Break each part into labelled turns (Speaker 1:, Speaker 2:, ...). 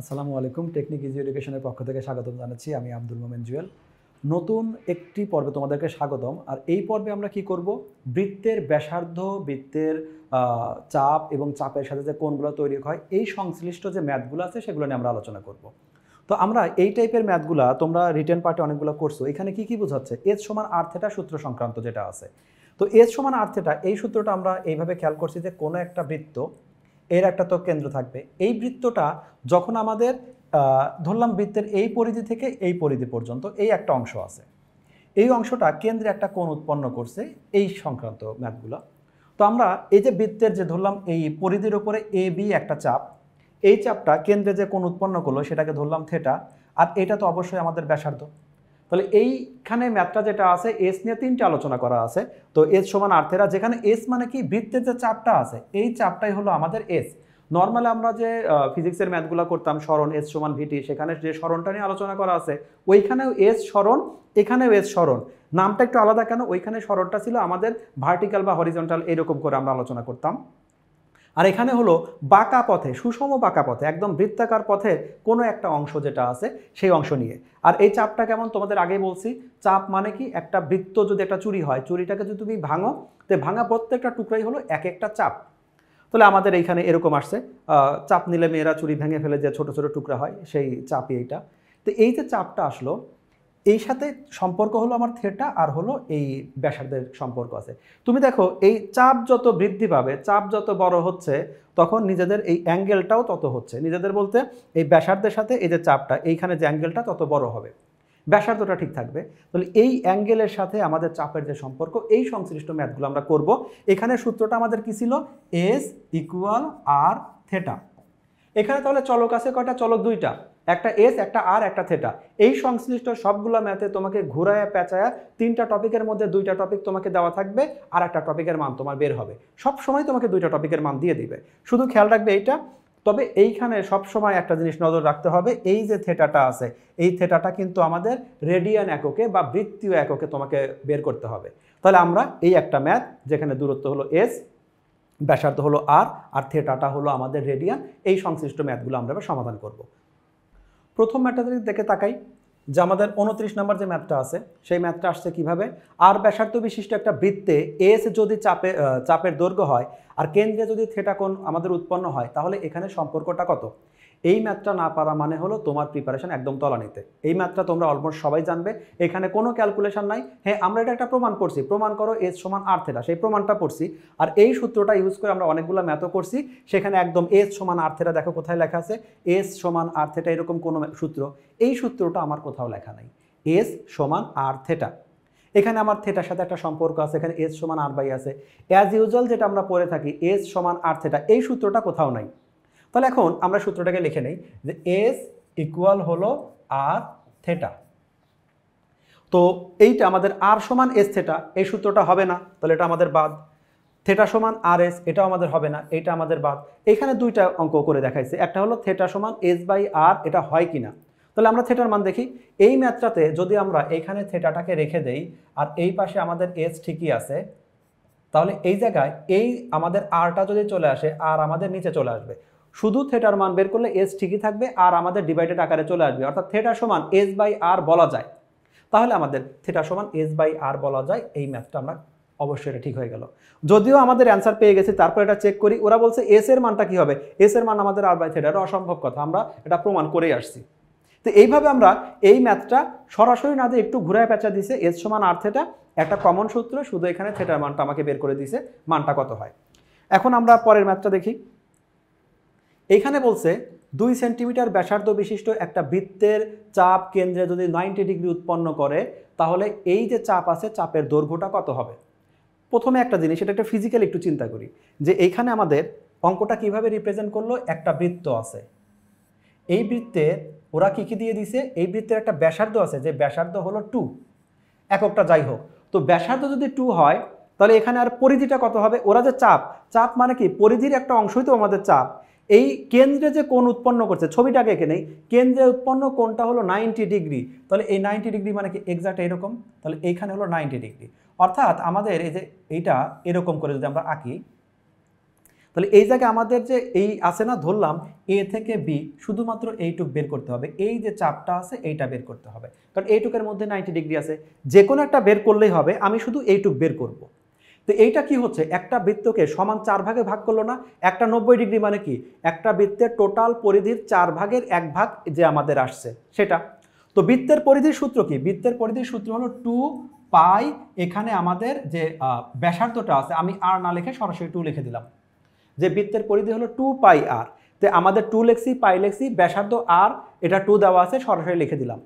Speaker 1: আসসালামু আলাইকুম। Technique easy এডুকেশনের পক্ষ থেকে স্বাগতম জানাচ্ছি। আমি আব্দুল মোমেন জুয়েল। নতুন একটি পর্বে তোমাদেরকে স্বাগতম। আর এই পর্বে আমরা কি করব? বৃত্তের ব্যাসার্ধ, বৃত্তের চাপ এবং চাপের সাথে যে কোণগুলো তৈরি হয়, এই সংশ্লিষ্ট যে ম্যাথগুলো আছে সেগুলো নিয়ে আমরা আলোচনা করব। তো আমরা এই টাইপের ম্যাথগুলা তোমরা রিটেন পার্টে অনেকগুলো করছো। এখানে কি বোঝাচ্ছে? এস সমান আর থিটা সূত্র সংক্রান্ত যেটা আছে। তো এস সমান আর থিটা এই সূত্রটা আমরা এইভাবে খেয়াল করছি যে কোনো একটা বৃত্ত, এর একটা তো কেন্দ্র থাকবে। এই বৃত্তটা যখন আমাদের ধরলাম বৃত্তের এই পরিধি থেকে এই পরিধি পর্যন্ত এই একটা অংশ আছে, এই অংশটা কেন্দ্রে একটা কোণ উৎপন্ন করছে, এই সংক্রান্ত ম্যাথগুলো। তো আমরা এই যে বৃত্তের যে ধরলাম এই পরিধির উপরে এ বি একটা চাপ, এই চাপটা কেন্দ্রে যে কোণ উৎপন্ন করলো সেটাকে ধরলাম থেটা, আর এটা তো অবশ্যই আমাদের ব্যাসার্ধ। তাহলে এইখানে ম্যাথটা যেটা আছে, এস নিয়ে তিনটে আলোচনা করা আছে। তো এস সমান আর থেটা, যেখানে এস মানে কি বৃত্তের যে চাপটা আছে, এই চাপটাই হলো আমাদের এস। নর্মালি আমরা যে ফিজিক্সের ম্যাথগুলো করতাম, সরণ এস সমান ভিটি, সেখানে যে সরণটা নিয়ে আলোচনা করা আছে, ওইখানেও এস সরণ, এখানেও এস সরণ। নামটা একটু আলাদা কেন? ওইখানে সরণটা ছিল আমাদের ভার্টিক্যাল বা হরিজন্টাল, এরকম করে আমরা আলোচনা করতাম। আর এখানে হলো বাঁকা পথে, সুষম বাঁকা পথে, একদম বৃত্তাকার পথে কোনো একটা অংশ যেটা আছে সেই অংশ নিয়ে। আর এই চাপটা কেমন তোমাদের আগেই বলছি, চাপ মানে কি একটা বৃত্ত যদি একটা চুরি হয়, চুরিটাকে যদি তুমি ভাঙো, তো ভাঙা প্রত্যেকটা টুকরাই হলো এক একটা চাপ। তাহলে আমাদের এইখানে এরকম আসছে, চাপ নিলে মেয়েরা চুরি ভেঙে ফেলে যে ছোট ছোট টুকরা হয়, সেই চাপই এইটা। তো এই যে চাপটা আসলো, এই সাথে সম্পর্ক হলো আমার থেটা, আর হলো এই ব্যাসার্ধের সম্পর্ক আছে। তুমি দেখো এই চাপ যত বৃদ্ধি পাবে, চাপ যত বড় হচ্ছে, তখন নিজেদের এই অ্যাঙ্গেলটাও তত হচ্ছে। নিজেদের বলতে এই ব্যাসার্ধের সাথে এই যে চাপটা, এইখানে যে অ্যাঙ্গেলটা তত বড় হবে, ব্যাসার্ধটা ঠিক থাকবে। তাহলে এই অ্যাঙ্গেলের সাথে আমাদের চাপের যে সম্পর্ক, এই সংশ্লিষ্ট ম্যাথগুলো আমরা করব। এখানে সূত্রটা আমাদের কি ছিল? এস ইকুয়াল আর থেটা। এখানে তাহলে চলক আছে কয়টা? চলক দুইটা, একটা এস, একটা আর, একটা থেটা। এই সংশ্লিষ্ট সবগুলো ম্যাথে তোমাকে ঘুরায় পেঁচায়া তিনটা টপিকের মধ্যে দুইটা টপিক তোমাকে দেওয়া থাকবে, আর একটা টপিকের মান তোমার বের হবে। সব সময় তোমাকে দুইটা টপিকের মান দিয়ে দিবে, শুধু খেয়াল রাখবে এইটা। তবে এইখানে সব সময় একটা জিনিস নজর রাখতে হবে, এই যে থেটাটা আছে, এই থেটাটা কিন্তু আমাদের রেডিয়ান এককে বা বৃত্তীয় এককে তোমাকে বের করতে হবে। তাহলে আমরা এই একটা ম্যাথ, যেখানে দূরত্ব হলো এস, ব্যাসার্ধ হলো আর, আর থেটাটা হলো আমাদের রেডিয়ান, এই সংশ্লিষ্ট ম্যাথগুলো আমরা এবার সমাধান করব। প্রথম ম্যাথটা যদি দেখে তাকাই, যে আমাদের 29 নম্বর যে ম্যাথটা আছে, সেই ম্যাথটা আসছে কিভাবে? আর ব্যাসার্ধ বিশিষ্ট একটা বৃত্তে এস যদি চাপের দৈর্ঘ্য হয়, আর কেন্দ্রে যদি থেটা কোণ আমাদের উৎপন্ন হয়, তাহলে এখানে সম্পর্কটা কত? এই ম্যাথটা না পারা মানে হলো তোমার প্রিপারেশন একদম তলানিতে। এই ম্যাথটা তোমরা অলমোস্ট সবাই জানবে, এখানে কোনো ক্যালকুলেশন নাই। হ্যাঁ, আমরা এটা একটা প্রমাণ করছি, প্রমাণ করো এস সমান আর থেটা, সেই প্রমাণটা পড়ছি। আর এই সূত্রটা ইউজ করে আমরা অনেকগুলো ম্যাথও করছি, সেখানে একদম এস সমান আর থেটা, দেখো কোথায় লেখা আছে, এস সমান আর থেটা, এরকম কোনো সূত্র, এই সূত্রটা আমার কোথাও লেখা নাই। এস সমান আর থেটা, এখানে আমার থেটার সাথে একটা সম্পর্ক আছে, এখানে এস সমান আর বাই আছে। অ্যাজ ইউজুয়াল যেটা আমরা পড়ে থাকি, এস সমান আর থেটা, এই সূত্রটা কোথাও নাই। তাহলে এখন আমরা সূত্রটাকে লিখে নেই, যে এস ইকুয়াল হলো আর থেটা। তো এইটা আমাদের আর সমান এস থেটা, এই সূত্রটা হবে না, তাহলে এটা আমাদের বাদ। থেটা সমান আর এস, এটাও আমাদের হবে না, এটা আমাদের বাদ। এখানে দুইটা অঙ্ক করে দেখাইছে, একটা হলো থেটা সমান এস বাই আর, এটা হয় কিনা। তাহলে আমরা থেটার মান দেখি। এই ম্যাথটাতে যদি আমরা এখানে থেটাটাকে রেখে দেই, আর এই পাশে আমাদের এস ঠিকই আছে, তাহলে এই জায়গায় এই আমাদের আরটা যদি চলে আসে, আর আমাদের নিচে চলে আসবে। শুধু থেটার মান বের করলে এস ঠিকই থাকবে, আর আমাদের ডিভাইডেড আকারে চলে আসবে, অর্থাৎ থেটা সমান এস বাই আর বলা যায়। তাহলে আমাদের থেটা সমান এস বাই আর বলা যায়। এই ম্যাথটা আমরা অবশ্যই এটা ঠিক হয়ে গেল। যদিও আমাদের অ্যান্সার পেয়ে গেছি, তারপর এটা চেক করি, ওরা বলছে এস এর মানটা কি হবে? এস এর মান আমাদের আর বাই থেটা, এটা অসম্ভব কথা, আমরা এটা প্রমাণ করেই আসছি। তো এইভাবে আমরা এই ম্যাথটা সরাসরি না দিয়ে একটু ঘুরায় পেঁচা দিছে, এস সমান আর থেটা, একটা কমন সূত্র, শুধু এখানে থেটার মানটা আমাকে বের করে দিছে, মানটা কত হয়। এখন আমরা পরের ম্যাথটা দেখি। এইখানে বলছে 2 সেন্টিমিটার ব্যাসার্ধ বিশিষ্ট একটা বৃত্তের চাপ কেন্দ্রে যদি 90 ডিগ্রি উৎপন্ন করে, তাহলে এই যে চাপ আছে, চাপের দৈর্ঘ্যটা কত হবে? প্রথমে একটা জিনিস, এটা একটা ফিজিক্যাল একটু চিন্তা করি, যে এইখানে আমাদের অঙ্কটা কিভাবে রিপ্রেজেন্ট করলো, একটা বৃত্ত আছে, এই বৃত্তের ওরা কি কি দিয়ে দিছে, এই বৃত্তের একটা ব্যাসার্ধ আছে, যে ব্যাসার্ধ হলো 2, এককটা যাই হোক। তো ব্যাসার্ধ যদি 2 হয়, তাহলে এখানে আর পরিধিটা কত হবে? ওরা যে চাপ, চাপ মানে কি পরিধির একটা অংশই তো আমাদের চাপ। এই কেন্দ্রে যে কোণ উৎপন্ন করছে, ছবিটাকে এঁকে নেই, কেন্দ্রে উৎপন্ন কোণটা হলো 90 ডিগ্রি। তাহলে এই 90 ডিগ্রি মানে কি এক্সাক্ট এরকম, তাহলে এইখানে হলো 90 ডিগ্রি। অর্থাৎ আমাদের এই যে এইটা এরকম করে যদি আমরা আঁকি, তাহলে এই জায়গায় আমাদের যে এই আছে না, ধরলাম এ থেকে বি শুধুমাত্র এইটুক বের করতে হবে, এই যে চাপটা আছে এইটা বের করতে হবে, কারণ এইটুকের মধ্যে 90 ডিগ্রি আছে, যে কোনো একটা বের করলেই হবে, আমি শুধু এইটুক বের করব। তো এইটা কি হচ্ছে, একটা বৃত্তকে সমান 4 ভাগে ভাগ করলো না, একটা 90 ডিগ্রি মানে কি, একটা বৃত্তের টোটাল পরিধির 4 ভাগের 1 ভাগ যে আমাদের আসছে সেটা। তো বৃত্তের পরিধির সূত্র কি, বৃত্তের পরিধির সূত্র হলো 2 পাই, এখানে আমাদের যে ব্যাসার্ধটা আছে আমি আর না লিখে সরাসরি 2 লিখে দিলাম, যে বৃত্তের পরিধি হলো 2 পাই আর, তো আমাদের 2 লেখছি, পাই লেখছি, ব্যাসার্ধ আর, এটা 2 দেওয়া আছে, সরাসরি লিখে দিলাম।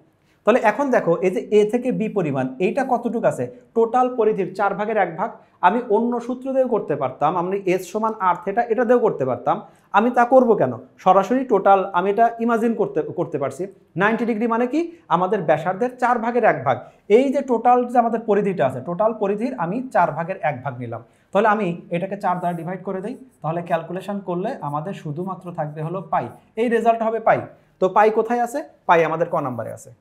Speaker 1: তাহলে এখন দেখো এই যে এ থেকে বি পরিমাণ এইটা কতটুকু আছে, টোটাল পরিধির 4 ভাগের 1 ভাগ। আমি অন্য সূত্র দিয়েও করতে পারতাম, আমি এস সমান আর থেটা এটা দিয়েও করতে পারতাম, আমি তা করব কেন, সরাসরি টোটাল আমি এটা ইমাজিন করতে পারছি। 90 ডিগ্রি মানে কি, আমাদের ব্যাসার্ধের 4 ভাগের 1 ভাগ, এই যে টোটাল যে আমাদের পরিধিটা আছে, টোটাল পরিধির আমি 4 ভাগের 1 ভাগ নিলাম। তাহলে আমি এটাকে 4 দ্বারা ডিভাইড করে দিই, তাহলে ক্যালকুলেশন করলে আমাদের শুধুমাত্র থাকবে হলো পাই, এই রেজাল্ট হবে পাই। তো পাই কোথায় আছে, পাই আমাদের ক নম্বরে আছে।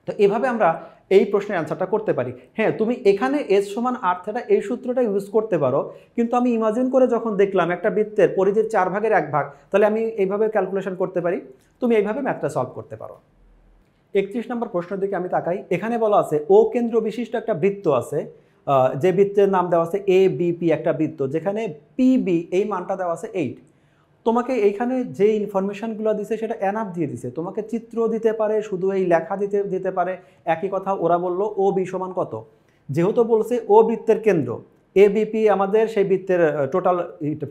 Speaker 1: তো এভাবে আমরা এই প্রশ্নের অ্যান্সারটা করতে পারি। হ্যাঁ, তুমি এখানে এস সমান আর থেটা এই সূত্রটা ইউজ করতে পারো, কিন্তু আমি ইমাজিন করে যখন দেখলাম একটা বৃত্তের পরিধির 4 ভাগের 1 ভাগ, তাহলে আমি এইভাবে ক্যালকুলেশন করতে পারি, তুমি এইভাবে ম্যাথটা সলভ করতে পারো। 31 নম্বর প্রশ্নের দিকে আমি তাকাই, এখানে বলা আছে ও কেন্দ্র বিশিষ্ট একটা বৃত্ত আছে, যে বৃত্তের নাম দেওয়া আছে এ বিপি, একটা বৃত্ত যেখানে পিবি এই মানটা দেওয়া আছে 8। তোমাকে এইখানে যে ইনফরমেশনগুলো দিছে সেটা এনাফ দিয়ে দিছে, তোমাকে চিত্র দিতে পারে, শুধু এই লেখা দিতে পারে, একই কথা ওরা বললো ও বি সমান কত, যেহেতু বলছে ও বৃত্তের কেন্দ্র, এ বিপি আমাদের সেই বৃত্তের টোটাল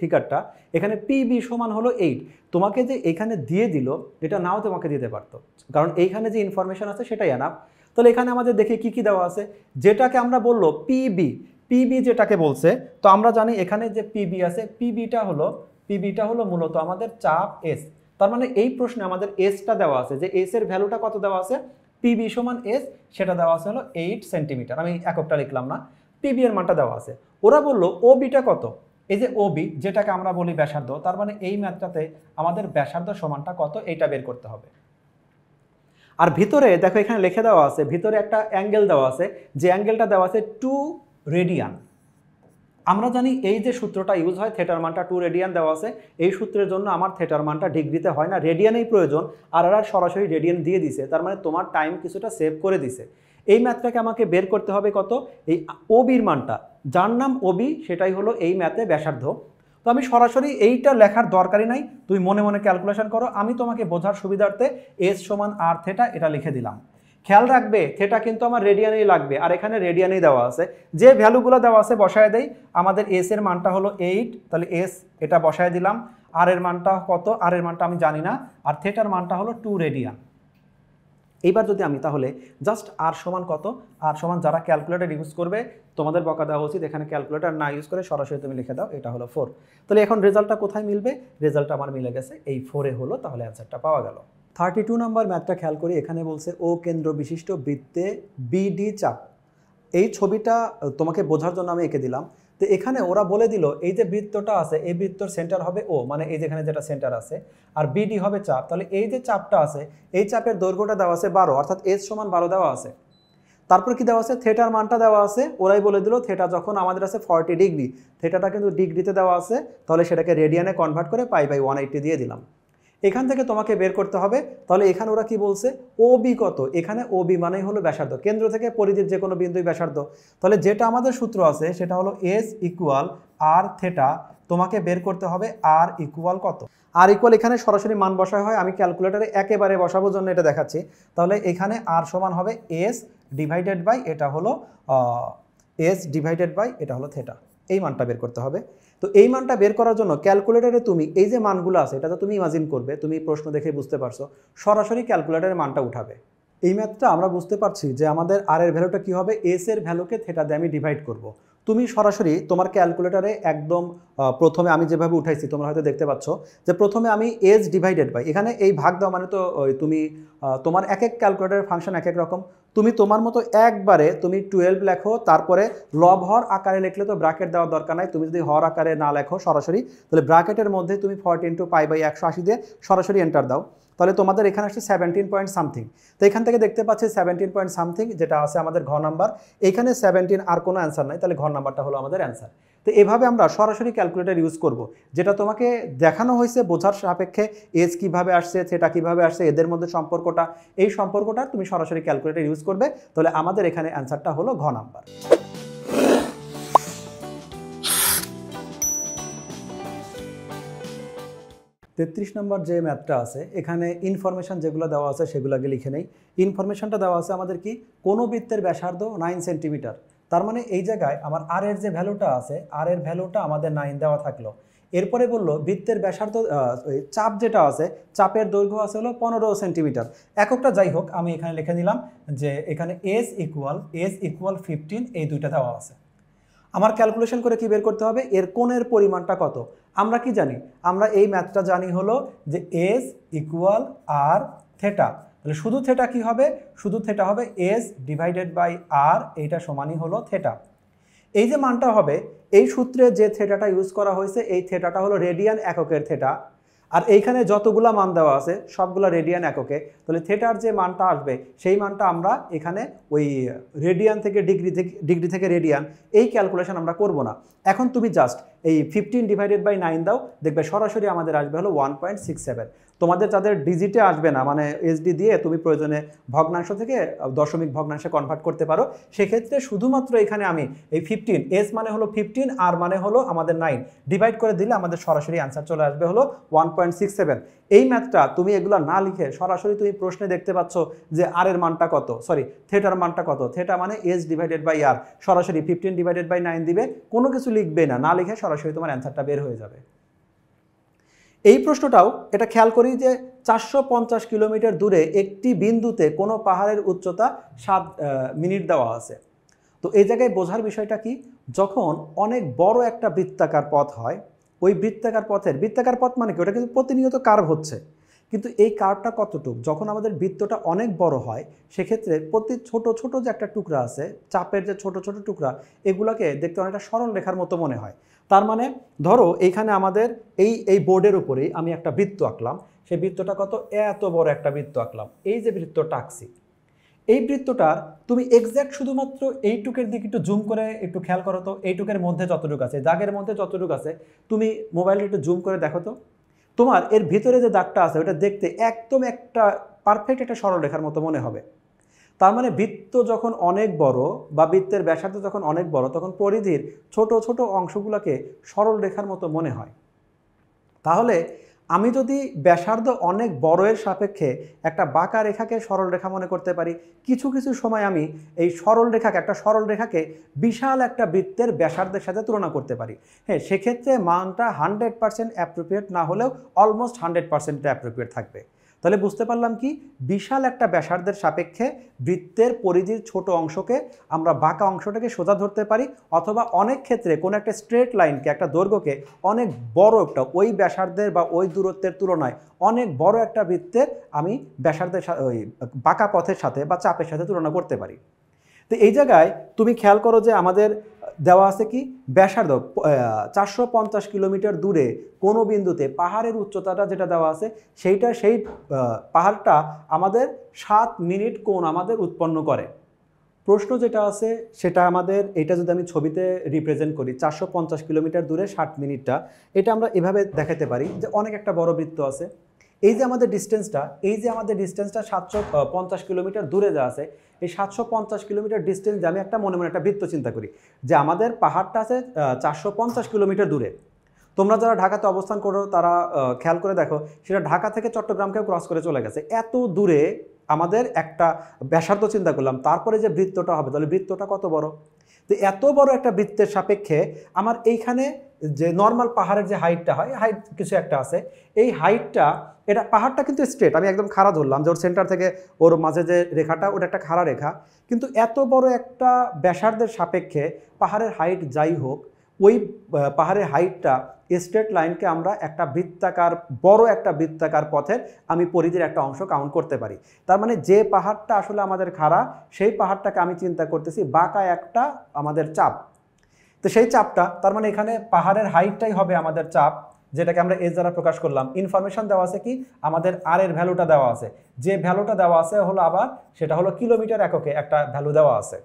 Speaker 1: ফিগারটা, এখানে পিবি সমান হলো 8, তোমাকে যে এখানে দিয়ে দিল এটা নাও তোমাকে দিতে পারতো, কারণ এইখানে যে ইনফরমেশন আছে সেটাই এনাফ। তাহলে এখানে আমাদের দেখি কি কি দেওয়া আছে, যেটাকে আমরা বললো পিবি, পিবি যেটাকে বলছে, তো আমরা জানি এখানে যে পিবি আছে, পিবিটা হলো মূলত আমাদের চাপ এস। তার মানে এই প্রশ্নে আমাদের এসটা দেওয়া আছে, যে এস এর ভ্যালুটা কত দেওয়া আছে, পিবি সমান এস, সেটা দেওয়া আছে হলো 8 সেন্টিমিটার, আমি এককটা লিখলাম না, পিবি এর মানটা দেওয়া আছে। ওরা বললো ও বিটা কত, এই যে ও বি যেটাকে আমরা বলি ব্যাসার্ধ, তার মানে এই ম্যাথটাতে আমাদের ব্যাসার্ধ সমানটা কত এইটা বের করতে হবে। আর ভিতরে দেখো এখানে লিখে দেওয়া আছে, ভিতরে একটা অ্যাঙ্গেল দেওয়া আছে, যে অ্যাঙ্গেলটা দেওয়া আছে 2 রেডিয়ান। আমরা জানি এই যে সূত্রটা ইউজ হয়, থেটার মানটা 2 রেডিয়ান দেওয়া আছে, এই সূত্রের জন্য আমার থেটার মানটা ডিগ্রিতে হয় না, রেডিয়ানেই প্রয়োজন, আর সরাসরি রেডিয়ান দিয়ে দিছে, তার মানে তোমার টাইম কিছুটা সেভ করে দিছে। এই ম্যাথটাকে আমাকে বের করতে হবে কত, এই ওবির মানটা, যার নাম ওবি সেটাই হলো এই ম্যাথে ব্যাসার্ধ। তো আমি সরাসরি এইটা লেখার দরকারই নাই, তুমি মনে মনে ক্যালকুলেশন করো, আমি তোমাকে বোঝার সুবিধার্থে এস সমান আর থেটা এটা লিখে দিলাম। খেয়াল রাখবে থেটা কিন্তু আমার রেডিয়ানেই লাগবে, আর এখানে রেডিয়ানেই দেওয়া আছে, যে ভ্যালুগুলো দেওয়া আছে বসায় দেই। আমাদের এস এর মানটা হলো 8, তাহলে এস এটা বসায় দিলাম, আর এর মানটা কত, আর এর মানটা আমি জানি না, আর থেটার মানটা হলো 2 রেডিয়ান। এইবার যদি আমি তাহলে জাস্ট আর সমান কত, আর সমান যারা ক্যালকুলেটর ইউজ করবে তোমাদের বকা দেওয়া উচিত, এখানে ক্যালকুলেটর না ইউজ করে সরাসরি তুমি লিখে দাও, এটা হলো 4। তাহলে এখন রেজাল্টটা কোথায় মিলবে, রেজাল্টটা আমার মিলে গেছে এই 4-এ হলো, তাহলে অ্যান্সারটা পাওয়া গেল। 32 নম্বর ম্যাথটা খেয়াল করি, এখানে বলছে ও কেন্দ্র বিশিষ্ট বৃত্তে বিডি চাপ, এই ছবিটা তোমাকে বোঝার জন্য আমি এঁকে দিলাম। তো এখানে ওরা বলে দিল এই যে বৃত্তটা আছে, এই বৃত্তর সেন্টার হবে ও, মানে এই যেখানে যেটা সেন্টার আছে, আর বিডি হবে চাপ। তাহলে এই যে চাপটা আছে, এই চাপের দৈর্ঘ্যটা দেওয়া আছে 12, অর্থাৎ এস সমান 12 দেওয়া আছে। তারপর কি দেওয়া আছে, থেটার মানটা দেওয়া আছে, ওরাই বলে দিল থেটা যখন আমাদের আছে 40 ডিগ্রি, থেটাটা কিন্তু ডিগ্রিতে দেওয়া আছে, তাহলে সেটাকে রেডিয়ানে কনভার্ট করে পাই/180 দিয়ে দিলাম। এখান থেকে তোমাকে বের করতে হবে, তাহলে এখানে ওরা কি বলছে ও বি কত, এখানে ও বি মানেই হলো ব্যাসার্ধ, কেন্দ্র থেকে পরিধির যে কোনো বিন্দুই ব্যাসার্ধ। তাহলে যেটা আমাদের সূত্র আছে সেটা হলো এস ইকুয়াল আর থেটা, তোমাকে বের করতে হবে আর ইকুয়াল কত, আর ইকুয়াল এখানে সরাসরি মান বসা হয়, আমি ক্যালকুলেটারে একেবারে বসাবোর জন্য এটা দেখাচ্ছি। তাহলে এখানে আর সমান হবে এস ডিভাইডেড বাই এটা হলো এটা হলো থেটা, এই মানটা বের করতে হবে। তো এই মানটা বের করার জন্য ক্যালকুলেটরে তুমি এই যে মানগুলো আছে এটা তো তুমি ইমাজিন করবে, তুমি প্রশ্ন দেখে বুঝতে পারছো, সরাসরি ক্যালকুলেটরের মানটা উঠাবে। এই ম্যাথটা আমরা বুঝতে পারছি যে আমাদের আর এর ভ্যালুটা কি হবে, এস এর ভ্যালুকে থেটা দিয়ে আমি ডিভাইড করব। তুমি সরাসরি তোমার ক্যালকুলেটরে একদম প্রথমে আমি যেভাবে উঠাইছি তোমরা হয়তো দেখতে পাচ্ছ, যে প্রথমে আমি এস ডিভাইডেড বাই, এখানে এই ভাগ দেওয়া মানে তো তুমি তোমার এক এক ক্যালকুলেটরের ফাংশন এক এক রকম, তুমি তোমার মতো একবারে তুমি 12 লেখো, তারপরে লব হর আকারে লিখলে তো ব্র্যাকেট দেওয়ার দরকার নাই, তুমি যদি হর আকারে না লেখো সরাসরি, তাহলে ব্র্যাকেটের মধ্যে তুমি 40 × পাই/180 দিয়ে সরাসরি এন্টার দাও। তাহলে তোমাদের এখানে আসছে 17 পয়েন্ট সামথিং। তো এখান থেকে দেখতে পাচ্ছি 17 পয়েন্ট সামথিং যেটা আছে আমাদের ঘ নাম্বার, এইখানে 17 আর কোনো অ্যান্সার নাই, তাহলে ঘ নাম্বারটা হলো আমাদের অ্যান্সার। তো এভাবে আমরা সরাসরি ক্যালকুলেটর ইউজ করব, যেটা তোমাকে দেখানো হয়েছে বোঝার সাপেক্ষে এজ কিভাবে আসছে, থেটা কিভাবে আসছে, এদের মধ্যে সম্পর্কটা, এই সম্পর্কটা তুমি সরাসরি ক্যালকুলেটর ইউজ করবে। তাহলে আমাদের এখানে অ্যান্সারটা হলো ঘ নাম্বার। 33 নম্বর যে ম্যাথটা আছে, এখানে ইনফরমেশন যেগুলো দেওয়া আছে সেগুলোকে লিখে নেই। ইনফরমেশনটা দেওয়া আছে আমাদের কি, কোনো বৃত্তের ব্যাসার্ধ 9 সেন্টিমিটার। তার মানে এই জায়গায় আমার আর এর যে ভ্যালুটা আছে, আর এর ভ্যালুটা আমাদের 9 দেওয়া থাকলো। এরপরে বললো বৃত্তের ব্যাসার্ধ, চাপ যেটা আছে, চাপের দৈর্ঘ্য আছে হলো 15 সেন্টিমিটার। এককটা যাই হোক, আমি এখানে লিখে নিলাম যে এখানে এস ইকুয়াল 15, এই দুইটা দেওয়া আছে। আমার ক্যালকুলেশন করে কি বের করতে হবে, এর কোণের পরিমাণটা কত। আমরা কি জানি, আমরা এই ম্যাথটা জানি হলো যে এস ইকুয়াল আর থেটা। তাহলে শুধু থেটা কি হবে, শুধু থেটা হবে এস ডিভাইডেড বাই আর, এইটা সমানই হলো থেটা। এই যে মানটা হবে, এই সূত্রে যে থেটাটা ইউজ করা হয়েছে, এই থেটাটা হলো রেডিয়ান এককের থেটা। আর এইখানে যতগুলা মান দেওয়া আছে সবগুলা রেডিয়ান এককে। তাহলে থেটার যে মানটা আসবে সেই মানটা আমরা এখানে ওই রেডিয়ান থেকে ডিগ্রি থেকে রেডিয়ান, এই ক্যালকুলেশন আমরা করব না। এখন তুমি জাস্ট এই 15 ডিভাইডেড বাই 9 দাও, দেখবে সরাসরি আমাদের আসবে হলো 1.67। তোমাদের যাদের ডিজিটে আসবে না, মানে এসডি দিয়ে তুমি প্রয়োজনে ভগ্নাংশ থেকে দশমিক ভগ্নাংশে কনভার্ট করতে পারো, সেক্ষেত্রে শুধুমাত্র এখানে আমি এই 15, এস মানে হলো 15, আর মানে হলো আমাদের 9, ডিভাইড করে দিলে আমাদের সরাসরি অ্যান্সার চলে আসবে হলো 1.67। এই ম্যাথটা তুমি এগুলো না লিখে সরাসরি তুমি প্রশ্নে দেখতে পাচ্ছ যে আর এর মানটা কত, সরি থেটার মানটা কত, থেটা মানে এস ডিভাইডেড বাই আর, সরাসরি 15 ডিভাইডেড বাই 9 দিবে, কোনো কিছু লিখবে না, না লিখে সরাসরি তোমার অ্যান্সারটা বের হয়ে যাবে। এই প্রশ্নটাও এটা খেয়াল করি যে 450 কিলোমিটার দূরে একটি বিন্দুতে কোনো পাহাড়ের উচ্চতা 7 মিনিট দেওয়া আছে। তো এই জায়গায় বোঝার বিষয়টা কি, যখন অনেক বড় একটা বৃত্তাকার পথ হয়, ওই বৃত্তাকার পথ মানে কি, ওটা কিন্তু প্রতিনিয়ত কার্ভ হচ্ছে, কিন্তু এই কার্ভটা কতটুকু, যখন আমাদের বৃত্তটা অনেক বড় হয় সেক্ষেত্রে প্রতি ছোট ছোট যে একটা টুকরা আছে, চাপের যে ছোট ছোট টুকরা, এগুলোকে দেখতে অনেকটা সরল রেখার মতো মনে হয়। তার মানে ধরো এইখানে আমাদের এই বোর্ডের উপরেই আমি একটা বৃত্ত আঁকলাম, সেই বৃত্তটা কত, এত বড় একটা বৃত্ত আঁকলাম, এই যে বৃত্তটা আঁকছি, এই বৃত্তটার তুমি এক্স্যাক্ট শুধুমাত্র এইটুকের দিকে একটু জুম করে একটু খেয়াল করো তো, এইটুকের মধ্যে যতটুকু আছে, দাগের মধ্যে যতটুকু আছে, তুমি মোবাইলে একটু জুম করে দেখো তো, তোমার এর ভিতরে যে দাগটা আছে ওটা দেখতে একদম একটা পারফেক্ট একটা সরলরেখার মতো মনে হবে। তার মানে বৃত্ত যখন অনেক বড় বা বৃত্তের ব্যাসার্ধ যখন অনেক বড়, তখন পরিধির ছোট ছোট অংশগুলোকে সরল রেখার মতো মনে হয়। তাহলে আমি যদি ব্যাসার্ধ অনেক বড় এর সাপেক্ষে একটা বাঁকা রেখাকে সরল রেখা মনে করতে পারি, কিছু কিছু সময় আমি এই একটা সরল রেখাকে বিশাল একটা বৃত্তের ব্যাসার্ধের সাথে তুলনা করতে পারি। হ্যাঁ, সেক্ষেত্রে মানটা 100% অ্যাপ্রোপ্রিয়েট না হলেও অলমোস্ট 100% অ্যাপ্রোপ্রিয়েট থাকবে। তাহলে বুঝতে পারলাম কি, বিশাল একটা ব্যাসার্ধের সাপেক্ষে বৃত্তের পরিধির ছোট অংশকে আমরা বাঁকা অংশটাকে সোজা ধরতে পারি, অথবা অনেক ক্ষেত্রে কোনো একটা স্ট্রেট লাইনকে, একটা দৈর্ঘ্যকে অনেক বড় একটা ওই ব্যাসার্ধের বা ওই দূরত্বের তুলনায় অনেক বড় একটা বৃত্তের আমি ব্যাসার্ধের ওই বাঁকা পথের সাথে বা চাপের সাথে তুলনা করতে পারি। তো এই জায়গায় তুমি খেয়াল করো যে আমাদের দেওয়া আছে কি, ব্যাসার্ধ 450 কিলোমিটার দূরে কোনো বিন্দুতে পাহাড়ের উচ্চতাটা যেটা দেওয়া আছে, সেই পাহাড়টা আমাদের 7 মিনিট কোণ আমাদের উৎপন্ন করে। প্রশ্ন যেটা আছে সেটা আমাদের, এটা যদি আমি ছবিতে রিপ্রেজেন্ট করি, 450 কিলোমিটার দূরে 60 মিনিটটা, এটা আমরা এভাবে দেখাতে পারি যে অনেক একটা বড় বৃত্ত আছে, এই যে আমাদের ডিস্টেন্সটা 750 কিলোমিটার দূরে যা আছে, এই 750 কিলোমিটার ডিস্টেন্স আমি একটা মনে মনে একটা বৃত্ত চিন্তা করি যে আমাদের পাহাড়টা আছে 450 কিলোমিটার দূরে। তোমরা যারা ঢাকাতে অবস্থান করো তারা খেয়াল করে দেখো, সেটা ঢাকা থেকে চট্টগ্রামকেও ক্রস করে চলে গেছে, এত দূরে আমাদের একটা ব্যাসার্ধ চিন্তা করলাম, তারপরে যে বৃত্তটা হবে, তাহলে বৃত্তটা কত বড়। তো এত বড় একটা বৃত্তের সাপেক্ষে আমার এইখানে যে নর্মাল পাহাড়ের যে হাইটটা হয়, হাইট কিছু একটা আছে, এই হাইটটা, এটা পাহাড়টা কিন্তু স্ট্রেট, আমি একদম খাড়া ধরলাম যে ওর সেন্টার থেকে ওর মাঝে যে রেখাটা, ওটা একটা খাড়া রেখা, কিন্তু এত বড় একটা ব্যাসার্ধের সাপেক্ষে পাহাড়ের হাইট যাই হোক, ওই পাহাড়ের হাইটটা স্ট্রেট লাইনকে আমরা একটা বড় একটা বৃত্তাকার পথের আমি পরিধির একটা অংশ কাউন্ট করতে পারি। তার মানে যে পাহাড়টা আসলে আমাদের খাড়া, সেই পাহাড়টাকে আমি চিন্তা করতেছি বাঁকা একটা আমাদের চাপ। তো সেই চাপটা, তার মানে এখানে পাহাড়ের হাইটটাই হবে আমাদের চাপ, যেটাকে আমরা এস দ্বারা প্রকাশ করলাম। ইনফরমেশন দেওয়া আছে কি, আমাদের আর এর ভ্যালুটা দেওয়া আছে, যে ভ্যালুটা দেওয়া আছে হলো আবার সেটা হলো কিলোমিটার এককে একটা ভ্যালু দেওয়া আছে।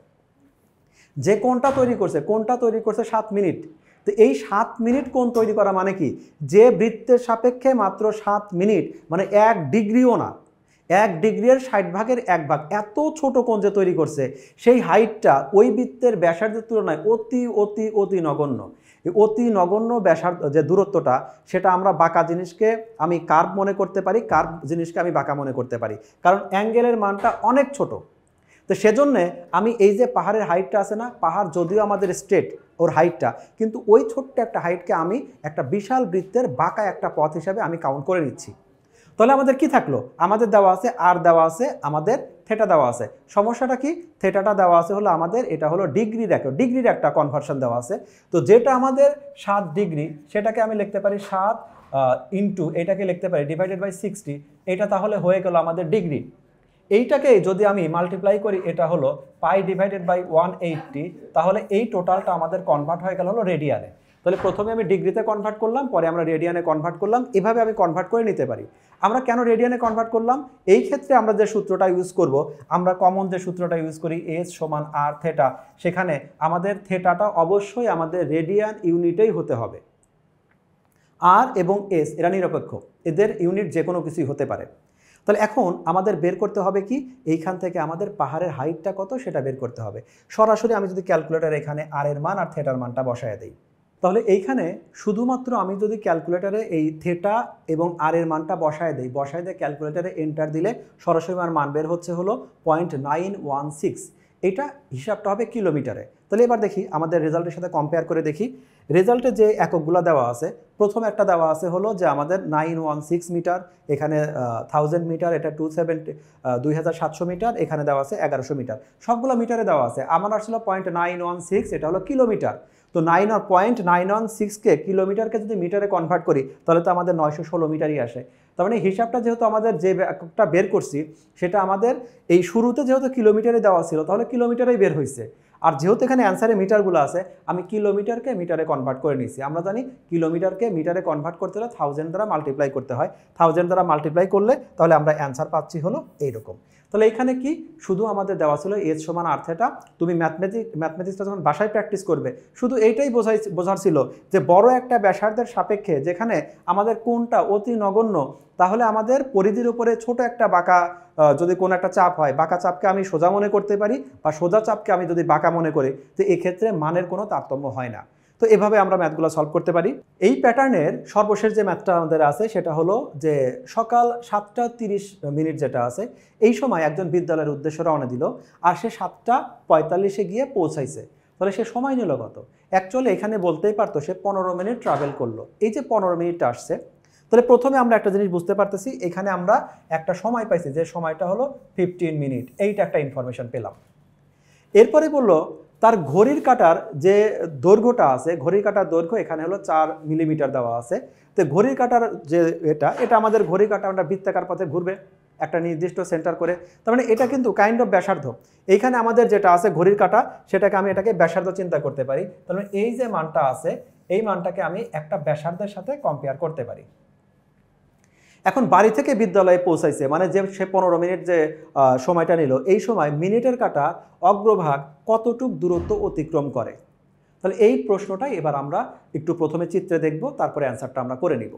Speaker 1: যে কোণটা তৈরি করছে 7 মিনিট। তো এই 7 মিনিট কোণ তৈরি করা মানে কি, যে বৃত্তের সাপেক্ষে মাত্র 7 মিনিট, মানে 1 ডিগ্রিও না, 1 ডিগ্রির 60 ভাগের 1 ভাগ, এত ছোট কোণ যে তৈরি করছে, সেই হাইটটা ওই বৃত্তের ব্যাসার্ধের তুলনায় অতি অতি অতি নগণ্য। এই অতি নগণ্য ব্যাসার্ধ যে দূরত্বটা, সেটা আমরা বাঁকা জিনিসকে আমি কার্ভ মনে করতে পারি, কার্ভ জিনিসকে আমি বাঁকা মনে করতে পারি, কারণ অ্যাঙ্গেলের মানটা অনেক ছোট। তো সেজন্যে আমি এই যে পাহাড়ের হাইটটা আছে না, পাহাড় যদিও আমাদের স্ট্রেট ওর হাইটটা, কিন্তু ওই ছোট্ট একটা হাইটকে আমি একটা বিশাল বৃত্তের বাঁকা একটা পথ হিসাবে আমি কাউন্ট করে নিচ্ছি। তাহলে আমাদের কি থাকলো, আমাদের দেওয়া আছে আর দেওয়া আছে, আমাদের থেটা দেওয়া আছে। সমস্যাটা কি, থেটাটা দেওয়া আছে হলো আমাদের, এটা হলো ডিগ্রির একটা কনভার্সন দেওয়া আছে। তো যেটা আমাদের 7 ডিগ্রি, সেটাকে আমি লিখতে পারি 7 ইন্টু, এটাকে লিখতে পারি ডিভাইডেড বাই 60, এটা তাহলে হয়ে গেল আমাদের ডিগ্রি। এইটাকে যদি আমি মাল্টিপ্লাই করি, এটা হলো পাই ডিভাইডেড বাই 180, তাহলে এই টোটালটা আমাদের কনভার্ট হয়ে গেল হলো রেডিয়ানে। তাহলে প্রথমে আমি ডিগ্রিতে কনভার্ট করলাম, পরে আমরা রেডিয়ানে কনভার্ট করলাম, এভাবে আমি কনভার্ট করে নিতে পারি। আমরা কেন রেডিয়ানে কনভার্ট করলাম, এই ক্ষেত্রে আমরা যে সূত্রটা ইউজ করব, আমরা কমন যে সূত্রটা ইউজ করি এস সমান আর থেটা, সেখানে আমাদের থেটাটা অবশ্যই আমাদের রেডিয়ান ইউনিটেই হতে হবে। আর এবং এস এরা নিরপেক্ষ, এদের ইউনিট যে কোনো কিছুই হতে পারে। তাহলে এখন আমাদের বের করতে হবে কি, এইখান থেকে আমাদের পাহাড়ের হাইটটা কত সেটা বের করতে হবে। সরাসরি আমি যদি ক্যালকুলেটার এখানে আর এর মান আর থেটার মানটা বসায় দিই, তাহলে এইখানে শুধুমাত্র আমি যদি ক্যালকুলেটারে এই থেটা এবং আর এর মানটা বসায় দিয়ে ক্যালকুলেটারে এন্টার দিলে সরাসরি আমার মান বের হচ্ছে হলো 0.916। এটা হিসাবটা হবে কিলোমিটারে। তাহলে এবার দেখি আমাদের রেজাল্টের সাথে কম্পেয়ার করে দেখি। রেজাল্টে যে এককগুলো দেওয়া আছে, প্রথম একটা দেওয়া আছে হলো যে আমাদের 916 মিটার, এখানে 1000 মিটার, এটা 2700 মিটার, এখানে দেওয়া আছে 1100 মিটার, সবগুলো মিটারে দেওয়া আছে। আমার আসলে 0.916, এটা হলো কিলোমিটার। তো 0.916কে কিলোমিটারকে যদি মিটারে কনভার্ট করি, তাহলে তো আমাদের 916 মিটারই আসে। তার মানে হিসাবটা যেহেতু আমাদের যে এককটা বের করছি, সেটা আমাদের এই শুরুতে যেহেতু কিলোমিটারে দেওয়া ছিল, তাহলে কিলোমিটারেই বের হয়েছে। আর যেহেতু এখানে অ্যান্সারে মিটারগুলো আছে, আমি কিলোমিটারকে মিটারে কনভার্ট করে নিয়েছি। আমরা জানি কিলোমিটারকে মিটারে কনভার্ট করতে হলে 1000 দ্বারা মাল্টিপ্লাই করতে হয়। 1000 দ্বারা মাল্টিপ্লাই করলে তাহলে আমরা অ্যান্সার পাচ্ছি হলো এইরকম। তাহলে এখানে কি শুধু আমাদের দেওয়া ছিল এস সমান আর থেটা। তুমি ম্যাথমেটিক্সটা যখন বাসায় প্র্যাকটিস করবে, শুধু এইটাই বোঝার ছিল যে বড় একটা ব্যাসার্ধের সাপেক্ষে যেখানে আমাদের কোণটা অতি নগণ্য, তাহলে আমাদের পরিধির উপরে ছোট একটা বাঁকা যদি কোনো একটা চাপ হয়, বাঁকা চাপকে আমি সোজা মনে করতে পারি, বা সোজা চাপকে আমি যদি বাঁকা মনে করি, তো এক্ষেত্রে মানের কোনো তারতম্য হয় না। তো এভাবে আমরা ম্যাথগুলো সলভ করতে পারি। এই প্যাটার্নের সর্বশেষ যে ম্যাথটা আমাদের আছে, সেটা হলো যে সকাল 7:30 যেটা আছে, এই সময় একজন বিদ্যালয়ের উদ্দেশ্যে রওনা দিল, আর সে 7:45 গিয়ে পৌঁছাইছে। তাহলে সে সময় নিল কত? অ্যাকচুয়ালি এখানে বলতেই পারতো সে 15 মিনিট ট্রাভেল করলো। এই যে 15 মিনিটটা আসছে, তাহলে প্রথমে আমরা একটা জিনিস বুঝতে পারতেছি, এখানে আমরা একটা সময় পাইছি, যে সময়টা হলো 15 মিনিট, এইটা একটা ইনফরমেশন পেলাম। এরপরে বললো তার ঘড়ির কাঁটার যে দৈর্ঘ্যটা আছে, ঘড়ির কাঁটার দৈর্ঘ্য এখানে হলো 4 মিলিমিটার দেওয়া আছে। তো ঘড়ির কাঁটার যে এটা আমাদের ঘড়ির কাঁটা আমরা বৃত্তাকার পথে ঘুরবে একটা নির্দিষ্ট সেন্টার করে, তার মানে এটা কিন্তু কাইন্ড অফ ব্যাসার্ধ। এইখানে আমাদের যেটা আছে ঘড়ির কাঁটা, সেটাকে আমি এটাকে ব্যাসার্ধ চিন্তা করতে পারি। তার মানে এই যে মানটা আছে, এই মানটাকে আমি একটা ব্যাসার্ধের সাথে কম্পেয়ার করতে পারি। এখন বাড়ি থেকে বিদ্যালয়ে পৌঁছাইছে, মানে যে সে 15 মিনিট যে সময়টা নিল, এই সময় মিনিটের কাঁটা অগ্রভাগ কতটুক দূরত্ব অতিক্রম করে। তাহলে এই প্রশ্নটাই এবার আমরা একটু প্রথমে চিত্রে দেখব, তারপরে অ্যান্সারটা আমরা করে নিব।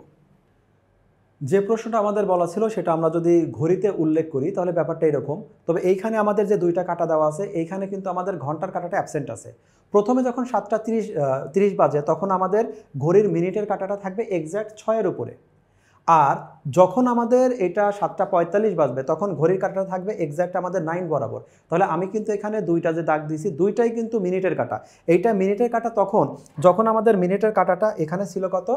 Speaker 1: যে প্রশ্নটা আমাদের বলা ছিল সেটা আমরা যদি ঘড়িতে উল্লেখ করি, তাহলে ব্যাপারটা এরকম। তবে এইখানে আমাদের যে দুইটা কাঁটা দেওয়া আছে, এইখানে কিন্তু আমাদের ঘন্টার কাঁটাটা অ্যাবসেন্ট আছে। প্রথমে যখন 7:30 বাজে, তখন আমাদের ঘড়ির মিনিটের কাঁটাটা থাকবে এক্স্যাক্ট 6-এর উপরে। আর যখন আমাদের এটা 7:45 বাজবে, তখন ঘড়ির কাঁটাটা থাকবে এক্স্যাক্ট আমাদের 9 বরাবর। তাহলে আমি কিন্তু এখানে দুইটা যে দাগ দিয়েছি, দুইটাই কিন্তু মিনিটের কাঁটা। এইটা মিনিটের কাঁটা তখন যখন আমাদের মিনিটের কাঁটাটা এখানে ছিল কত,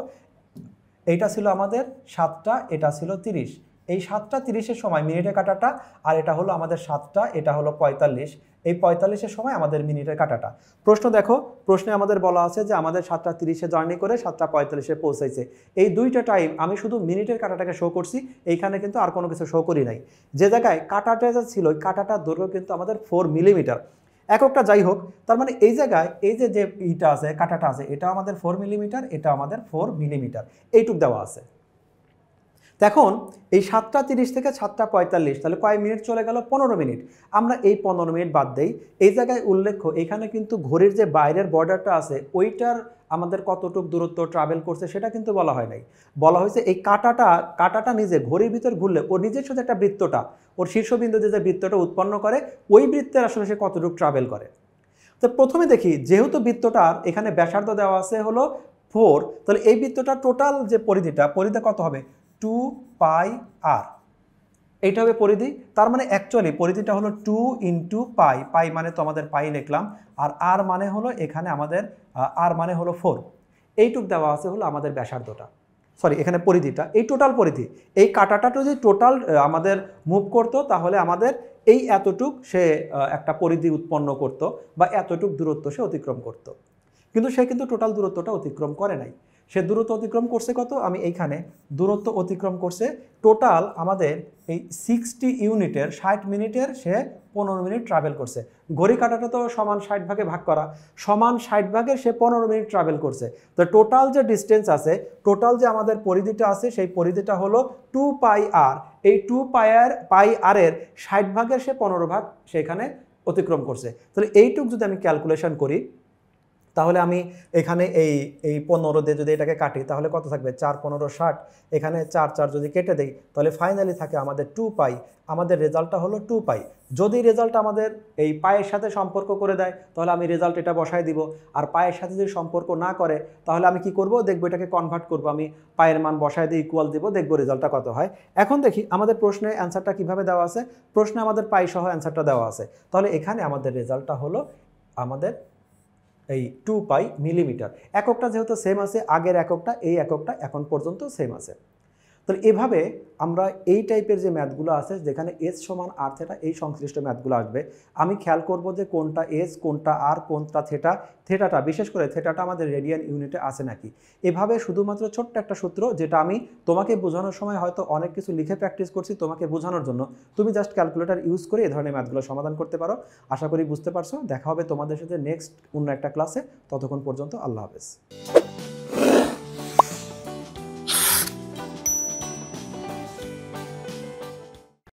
Speaker 1: এইটা ছিল আমাদের 7টা, এটা ছিল 30। এই 7:30-এর সময় মিনিটের কাঁটাটা, আর এটা হলো আমাদের 7টা, এটা হলো 45। এই 45-এর সময় আমাদের মিনিটের কাঁটাটা। প্রশ্ন দেখো, প্রশ্নে আমাদের বলা আছে যে আমাদের 7:30-এ জার্নি করে 7:45-এ পৌঁছাইছে। এই দুইটা টাইম আমি শুধু মিনিটের কাঁটাটাকে শো করছি, এইখানে কিন্তু আর কোনো কিছু শো করি নাই। যে জায়গায় কাঁটাটা ছিল, ওই কাঁটাটার দৈর্ঘ্য কিন্তু আমাদের 4 মিলিমিটার। এককটা যাই হোক, তার মানে এই জায়গায় এই যে যে ইটা আছে, কাটাটা আছে, এটা আমাদের 4 মিলিমিটার, এটা আমাদের 4 মিলিমিটার, এইটুক দেওয়া আছে। এখন এই 7:30 থেকে 7:45, তাহলে কয় মিনিট চলে গেল? 15 মিনিট। আমরা এই 15 মিনিট বাদ দেই। এই জায়গায় উল্লেখ্য, এখানে কিন্তু ঘড়ির যে বাইরের বর্ডারটা আছে ওইটার আমাদের কতটুক দূরত্ব ট্রাভেল করছে সেটা কিন্তু বলা হয় নাই। বলা হয়েছে এই কাটাটা নিজে ঘড়ির ভিতর ঘুরলে ওর নিজস্ব যে একটা বৃত্তটা, ওর শীর্ষবিন্দুতে যে বৃত্তটা উৎপন্ন করে, ওই বৃত্তের আসলে সে কতটুক ট্রাভেল করে। তো প্রথমে দেখি, যেহেতু বৃত্তটার এখানে ব্যাসার্ধ দেওয়া আছে হলো 4, তাহলে এই বৃত্তটার টোটাল যে পরিধি কত হবে? 2πr, এইটা হবে পরিধি। তার মানে অ্যাকচুয়ালি পরিধিটা হলো 2 × পাই, পাই মানে তো আমাদের পাই লিখলাম, আর আর মানে হলো এখানে আমাদের আর মানে হলো 4, এইটুক দেওয়া আছে হলো আমাদের ব্যাসার্ধটা, সরি এখানে পরিধিটা, এই টোটাল পরিধি। এই কাটাটা যদি টোটাল আমাদের মুভ করতো তাহলে আমাদের এই এতটুক সে একটা পরিধি উৎপন্ন করত, বা এতটুক দূরত্ব সে অতিক্রম করত। কিন্তু সে কিন্তু টোটাল দূরত্বটা অতিক্রম করে নাই। সে দূরত্ব অতিক্রম করছে কত? আমি এইখানে দূরত্ব অতিক্রম করছে টোটাল আমাদের এই 60 ইউনিটের 60 মিনিটের সে 15 মিনিট ট্রাভেল করছে। ঘড়ি কাটাটা তো সমান 60 ভাগে ভাগ করা, সমান 60 ভাগের সে 15 মিনিট ট্রাভেল করছে। তো টোটাল যে ডিস্টেন্স আছে, টোটাল যে আমাদের পরিধিটা আছে, সেই পরিধিটা হলো 2πr। এই 2πr এর 60 ভাগের সে 15 ভাগ সেখানে অতিক্রম করছে। তাহলে এইটুক যদি আমি ক্যালকুলেশন করি, তাহলে আমি এখানে এই 15 দিয়ে যদি এটাকে কাটি তাহলে কত থাকবে? 4 15 60, এখানে 4 4 যদি কেটে দেই তাহলে ফাইনালি থাকে আমাদের 2π। আমাদের রেজাল্টটা হলো 2π। যদি রেজাল্ট আমাদের এই পায়ের সাথে সম্পর্ক করে দেয় তাহলে আমি রেজাল্ট এটা বসায় দিব, আর পায়ের সাথে যদি সম্পর্ক না করে তাহলে আমি কি করব? দেখবো এটাকে কনভার্ট করব, আমি পায়ের মান বসায় দিয়ে ইকুয়াল দিব, দেখবো রেজাল্টটা কত হয়। এখন দেখি আমাদের প্রশ্নে অ্যান্সারটা কিভাবে দেওয়া আছে। প্রশ্নে আমাদের পাই সহ অ্যান্সারটা দেওয়া আছে, তাহলে এখানে আমাদের রেজাল্টটা হলো আমাদের এই 2π মিলিমিটার। এককটা যেহেতু সেম আছে, আগের এককটা এই এককটা এখন পর্যন্ত সেম আছে। তাহলে এভাবে আমরা এই টাইপের যে ম্যাথগুলো আছে যেখানে এস সমান আর থেটা, এই সংশ্লিষ্ট ম্যাথগুলো আসবে। আমি খেয়াল করব যে কোনটা এস, কোনটা আর, কোনটা থেটা। থেটাটা বিশেষ করে থেটাটা আমাদের রেডিয়ান ইউনিটে আছে নাকি, এভাবে শুধুমাত্র ছোট্ট একটা সূত্র যেটা আমি তোমাকে বোঝানোর সময় হয়তো অনেক কিছু লিখে প্র্যাকটিস করছি তোমাকে বোঝানোর জন্য, তুমি জাস্ট ক্যালকুলেটর ইউজ করে এই ধরনের ম্যাথগুলো সমাধান করতে পারো। আশা করি বুঝতে পারছো। দেখা হবে তোমাদের সাথে নেক্সট অন্য একটা ক্লাসে। ততক্ষণ পর্যন্ত আল্লাহ হাফেজ।